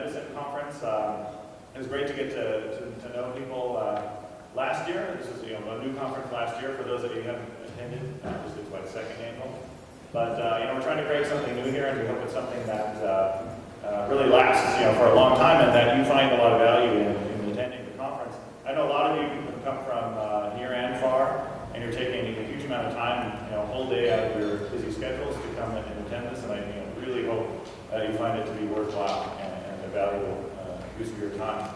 Medicine Conference. It was great to get to know people last year. This is a new conference last year for those of you who haven't attended. This is the second annual. But we're trying to create something new here, and we hope it's something that really lasts for a long time, and that you find a lot of value in attending the conference. I know a lot of you have come from near and far, and you're taking a huge amount of time, a whole day out of your busy schedules to come and attend this, and I really hope you find it to be worthwhile and a valuable use of your time.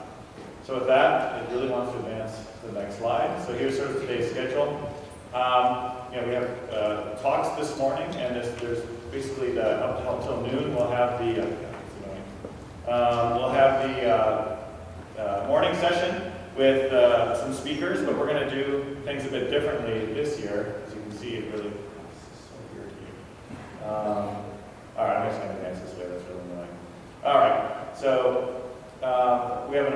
So with that, it really wants to advance to the next slide. So here's sort of today's schedule. We have talks this morning, and there's basically up until noon. We'll have the morning session with some speakers, but we're going to do things a bit differently this year. As you can see, it really is so weird here. All right, I'm just going to advance this way. That's really annoying. All right, so we have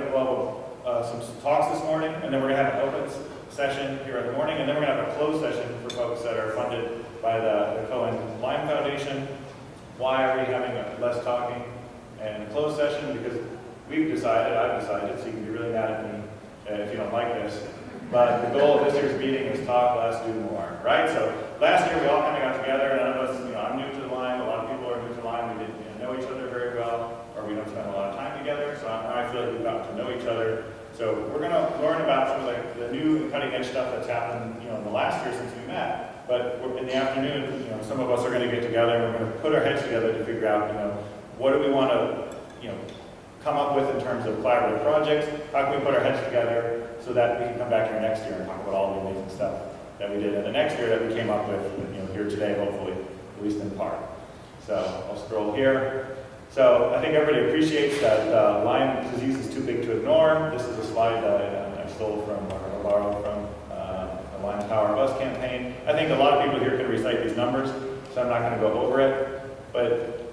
some talks this morning, and then we're going to have an open session here in the morning, and then we're going to have a closed session for folks that are funded by the Lyme Foundation. Why are we having less talking and a closed session? Because I've decided, so you can be really mad at me if you don't like this, but the goal of this year's meeting is talk less, do more, right? So last year we all kind of got together, and none of us, I'm new to Lyme, a lot of people are new to Lyme, we didn't know each other very well, or we don't spend a lot of time together, so I feel like we've got to know each other. So we're going to learn about some of the new cutting edge stuff that's happened in the last year since we met, but in the afternoon, some of us are going to get together and we're going to put our heads together to figure out, what do we want to, come up with in terms of collaborative projects, how can we put our heads together so that we can come back here next year and talk about all the amazing stuff that we did in the next year that we came up with, here today, hopefully, at least in part. So I'll scroll here. So I think everybody appreciates that Lyme disease is too big to ignore. This is a slide that I stole from, or borrowed from, the Lyme Power of Us campaign. I think a lot of people here can recite these numbers, so I'm not going to go over it. But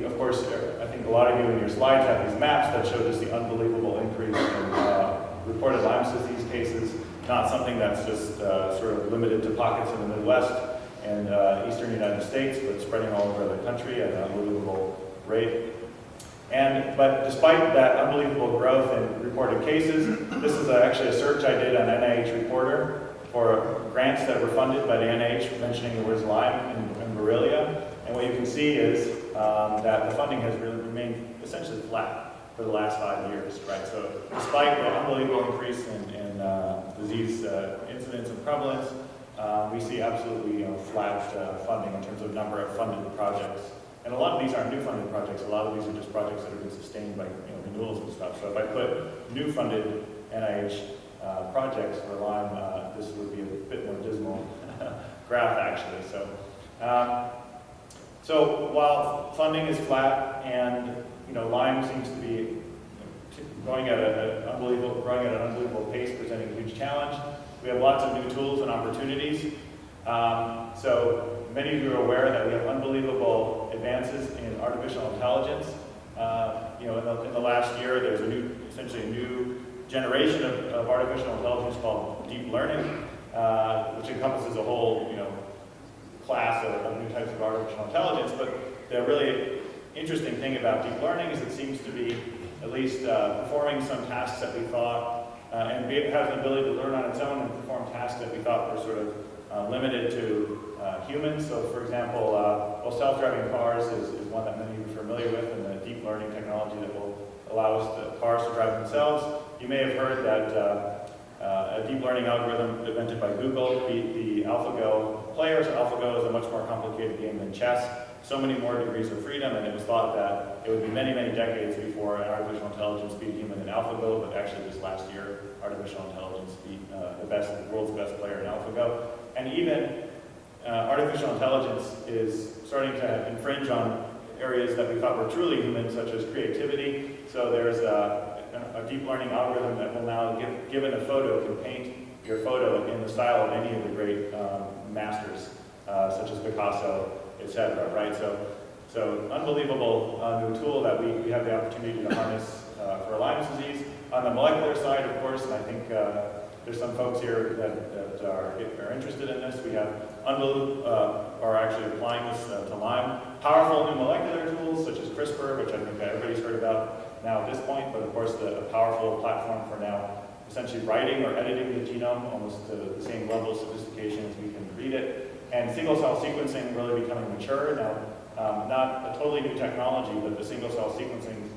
of course, I think a lot of you in your slides have these maps that show just the unbelievable increase in reported Lyme disease cases. Not something that's just sort of limited to pockets in the Midwest and eastern United States, but spreading all over the country at an unbelievable rate. But despite that unbelievable growth in reported cases, this is actually a search I did on NIH Reporter for grants that were funded by the NIH mentioning the words Lyme and Borrelia. And what you can see is that the funding has really remained essentially flat for the last 5 years, right? So despite the unbelievable increase in disease incidence and prevalence, we see absolutely flat funding in terms of number of funded projects. And a lot of these aren't new funded projects. A lot of these are just projects that have been sustained by renewals and stuff. So if I put new funded NIH projects for Lyme, this would be a bit more dismal graph actually. So while funding is flat and Lyme seems to be growing at an unbelievable pace, presenting a huge challenge, we have lots of new tools and opportunities. So many of you are aware that we have unbelievable advances in artificial intelligence. In the last year, there's essentially a new generation of artificial intelligence called deep learning, which encompasses a whole class of new types of artificial intelligence. But the really interesting thing about deep learning is it seems to be at least performing some tasks that we thought, and has an ability to learn on its own and perform tasks that we thought were sort of limited to humans. So for example, self-driving cars is one that many of you are familiar with, and the deep learning technology that will allow the cars to drive themselves. You may have heard that a deep learning algorithm invented by Google beat the AlphaGo players. AlphaGo is a much more complicated game than chess, so many more degrees of freedom, and it was thought that it would be many, many decades before artificial intelligence beat human in AlphaGo, but actually just last year, artificial intelligence beat the world's best player in AlphaGo. And even artificial intelligence is starting to infringe on areas that we thought were truly human, such as creativity. So there's a deep learning algorithm that will now, given a photo, can paint your photo in the style of any of the great masters, such as Picasso, etc. Right? So unbelievable new tool that we have the opportunity to harness for Lyme disease. On the molecular side, of course, and I think there's some folks here that are interested in this. We have are actually applying this to Lyme. Powerful new molecular tools such as CRISPR, which I think everybody's heard about now at this point, but of course a powerful platform for now essentially writing or editing the genome almost to the same level of sophistication as we can read it. And single-cell sequencing really becoming mature. Now, not a totally new technology, but the single-cell sequencing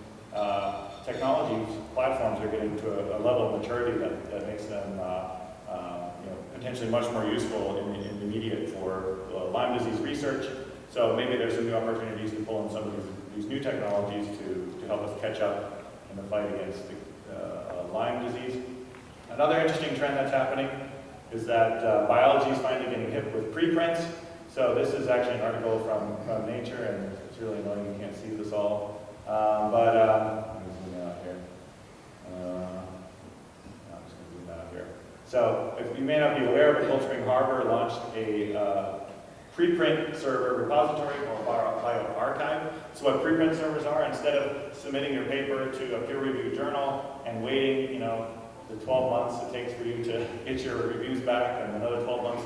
technology platforms are getting to a level of maturity that makes them potentially much more useful in the immediate for Lyme disease research. So maybe there's some new opportunities to pull in some of these new technologies to help us catch up in the fight against Lyme disease. Another interesting trend that's happening is that biology is finally getting hip with preprints. So this is actually an article from Nature, and it's really annoying you can't see this all. Let me zoom out here. I'm just going to zoom out here. So if you may not be aware, but Cold Spring Harbor launched a preprint server repository or bioarchive. So what preprint servers are, instead of submitting your paper to a peer-reviewed journal and waiting, the 12 months it takes for you to get your reviews back and another 12 months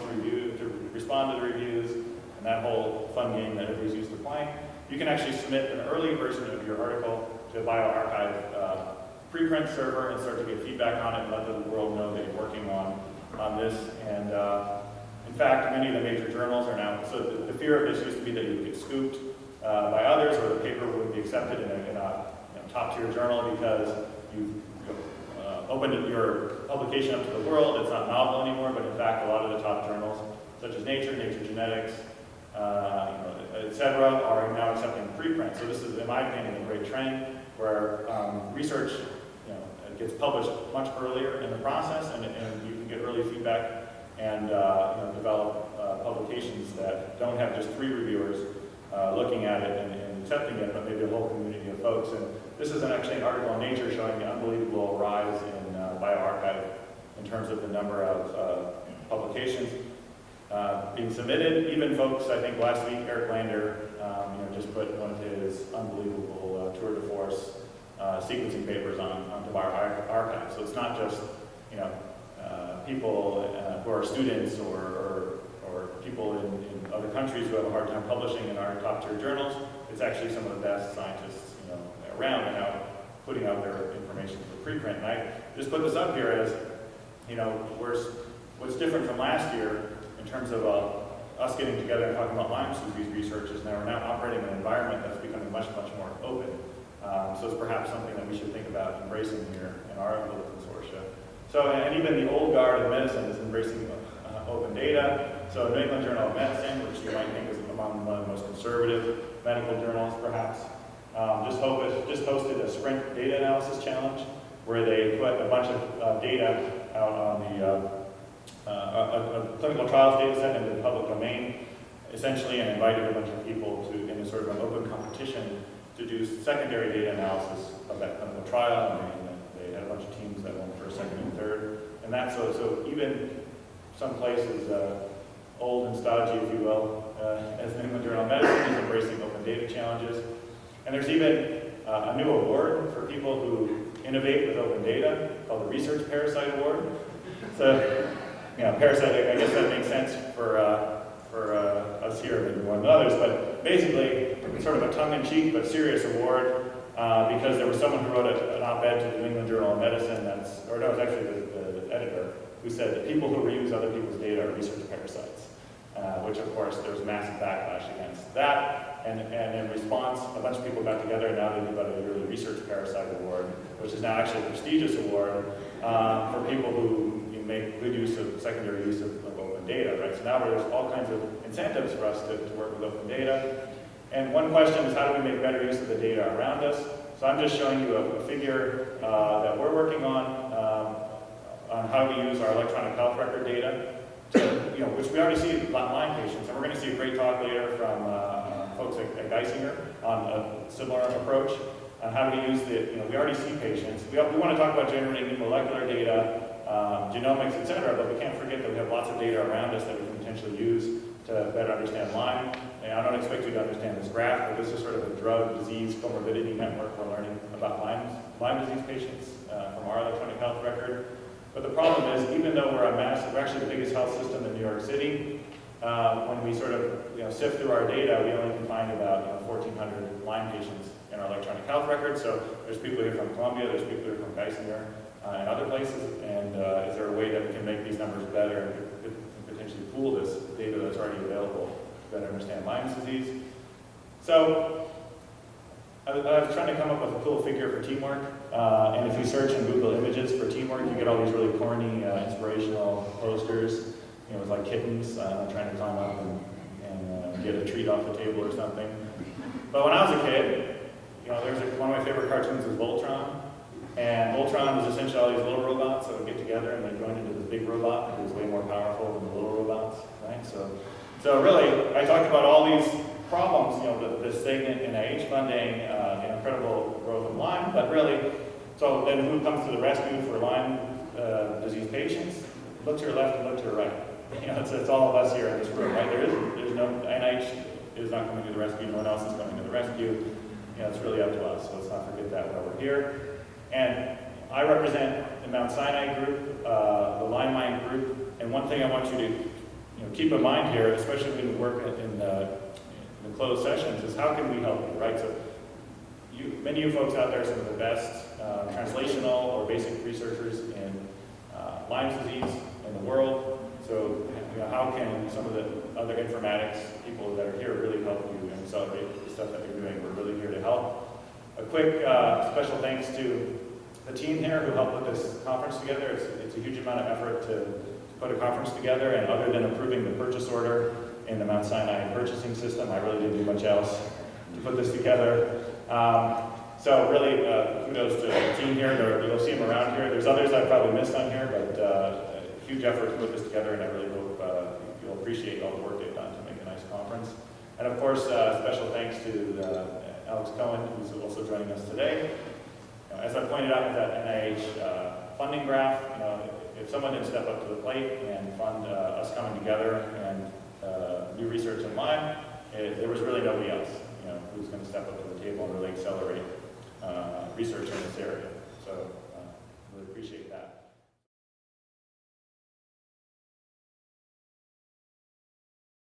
to respond to the reviews and that whole fun game that everybody's used to playing, you can actually submit an early version of your article to a bioarchive preprint server and start to get feedback on it and let the world know that you're working on this. And in fact, many of the major journals are now, so the fear of this used to be that you would get scooped by others or the paper wouldn't be accepted in a top-tier journal because you opened your publication up to the world. It's not novel anymore, but in fact, a lot of the top journals, such as Nature Genetics, etc., are now accepting preprint. So this is, in my opinion, a great trend where research gets published much earlier in the process, and you can get early feedback and develop publications that don't have just 3 reviewers looking at it and accepting it, but maybe a whole community of folks. And this is actually an article in Nature showing the unbelievable rise in bioarchive in terms of the number of publications being submitted. Even folks, I think last week, Eric Lander just put one of his unbelievable tour de force sequencing papers onto bioarchive. So it's not just people who are students or people in other countries who have a hard time publishing in our top tier journals. It's actually some of the best scientists around and now putting out their information for preprint. And I just put this up here as what's different from last year in terms of us getting together and talking about Lyme disease research is now we're now operating in an environment that's becoming much more open. So it's perhaps something that we should think about embracing here in our little consortia. So, and even the old guard of medicine is embracing open data. So New England Journal of Medicine, which you might think is among one of the most conservative medical journals, perhaps, just hosted a sprint data analysis challenge where they put a bunch of data out on a clinical trials data set into the public domain, essentially, and invited a bunch of people to, in a sort of an open competition, to do secondary data analysis of that clinical trial. And they had a bunch of teams that went first, second, and third. And that's so even some places, old and stodgy, if you will, as New England Journal of Medicine is embracing open data challenges. And there's even a new award for people who innovate with open data called the Research Parasite Award. So, parasite, I guess that makes sense for us here, maybe more than others, but basically it's sort of a tongue-in-cheek but serious award because there was someone who wrote an op-ed to the New England Journal of Medicine it was actually the editor, who said that people who reuse other people's data are research parasites, which of course there was massive backlash against that. And in response, a bunch of people got together and now they give out a yearly Research Parasite Award, which is now actually a prestigious award for people who make good use of secondary use of open data, right? So now there's all kinds of incentives for us to work with open data. And one question is, how do we make better use of the data around us? So I'm just showing you a figure that we're working on how we use our electronic health record data, which we already see Lyme patients, and we're going to see a great talk later from folks at Geisinger on a similar approach on how to use we already see patients. We want to talk about generating new molecular data, genomics, etc., but we can't forget that we have lots of data around us that we can potentially use to better understand Lyme. And I don't expect you to understand this graph, but this is sort of a drug disease comorbidity network we're learning about Lyme disease patients from our electronic health record. But the problem is, even though we're actually the biggest health system in New York City, when we sort of sift through our data, we only can find about 1,400 Lyme patients in our electronic health records. So there's people here from Columbia, there's people here from Geisinger, and other places. And is there a way that we can make these numbers better and potentially pool this data that's already available to better understand Lyme disease? So I was trying to come up with a cool figure for teamwork. And if you search in Google Images for teamwork, you get all these really corny, inspirational posters, with like kittens trying to climb up and get a treat off the table or something. But when I was a kid, one of my favorite cartoons was Voltron. And Voltron was essentially all these little robots that would get together and they joined into this big robot that was way more powerful than the little robots, right? So really, I talked about all these problems, the stagnant NIH funding, incredible growth of Lyme, but really, so then who comes to the rescue for Lyme disease patients? Look to your left and look to your right. It's all of us here in this room, right? There's no, NIH is not coming to the rescue, no one else is coming to the rescue. It's really up to us, so let's not forget that while we're here. And I represent the Mount Sinai group, the Lyme group, and one thing I want you to keep in mind here, especially when we work in the closed sessions, is how can we help you, right? So many of you folks out there are some of the best translational or basic researchers in Lyme disease in the world. So how can some of the other informatics people that are here really help you and accelerate the stuff that you're doing? We're really here to help. A quick special thanks to the team here who helped put this conference together. It's a huge amount of effort to put a conference together, and other than approving the purchase order in the Mount Sinai purchasing system, I really didn't do much else to put this together. So really, kudos to the team here. You'll see them around here. There's others I probably missed on here, but huge effort to put this together, and I really hope you'll appreciate all the work they've done to make a nice conference. And of course, special thanks to Alex Cohen, who's also joining us today. As I pointed out with that NIH funding graph, if someone didn't step up to the plate and fund us coming together and do research in Lyme, there was really nobody else, who's going to step up to the table and really accelerate research in this area.